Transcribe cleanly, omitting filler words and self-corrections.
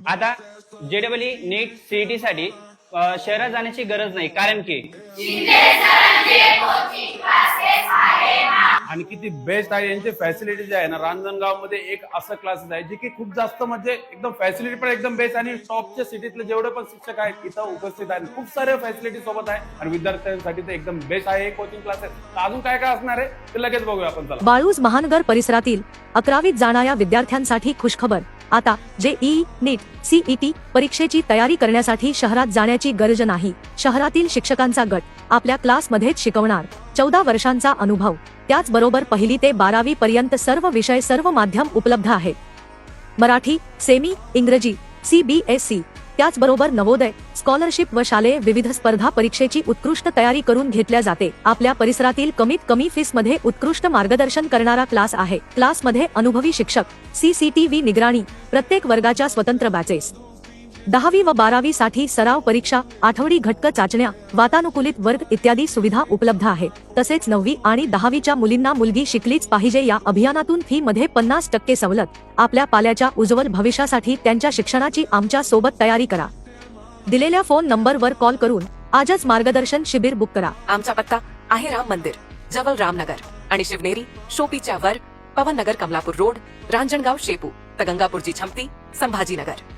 आता JEE नीट CET साठी शहरात जाण्याची गरज नाही, कारण की आणि किती बेस्ट आहे यांची फॅसिलिटी जे आहे ना. रांजणगाव मध्ये एक असं क्लासेस आहे जे की खूप जास्त म्हणजे एकदम फॅसिलिटी पण एकदम बेस्ट आणि टॉपच्या सिटीतले जेवढे पण शिक्षक आहेत इथं उपस्थित आहेत. खूप सारे फॅसिलिटी सोबत आहे आणि विद्यार्थ्यांसाठी ते एकदम बेस्ट आहे हे कोचिंग क्लासेस. अजून काय काय असणार आहे ते लगेच बघूया आपण. चला. वाळूज महानगर परिसरातील 11वीत जाणाऱ्या विद्यार्थ्यांसाठी खुशखबर. आता JEE नीट CET परीक्षेची तयारी करण्यासाठी शहरात जाण्याची गरज नाही. शहरातील शिक्षकांचा गट आपल्या क्लासमध्येच शिकवणार. 14 वर्षांचा अनुभव, त्याचबरोबर 1ली ते 12वी पर्यंत सर्व विषय सर्व माध्यम उपलब्ध आहेत. मराठी, सेमी, इंग्रजी, CBSE, त्याचबरोबर नवोदय, स्कॉलरशिप व शालेय विविध स्पर्धा परीक्षेची उत्कृष्ट तयारी करून घेतल्या जाते. आपल्या परिसरातील कमीत कमी फीस मध्ये उत्कृष्ट मार्गदर्शन करणारा क्लास आहे. क्लासमध्ये अनुभवी शिक्षक, CCTV निगराणी, प्रत्येक वर्गाच्या स्वतंत्र बॅचेस. 10वी व 12वी साठी सराव परीक्षा, आठवडी घटक चाचण्या, वातानुकूलित वर्ग इत्यादी सुविधा उपलब्ध आहेत. तसेच 9वी आणि 10वीच्या मुलींना मुलगी शिकलीच पाहिजे या अभियानातून फी मध्ये 50% सवलत. आपल्या पाल्याच्या उज्ज्वल भविष्यासाठी त्यांच्या शिक्षणाची आमच्या सोबत तयारी करा. दिलेल्या फोन नंबरवर कॉल करून आजच मार्गदर्शन शिबिर बुक करा. आमचा पत्ता आहे राम मंदिर जवळ रामनगर आणि शिवनेरी शोपीच्या वर, पवन नगर, कमलापूर रोड, रांजणगाव, शेपू, तगंगापूरची छमती, संभाजीनगर.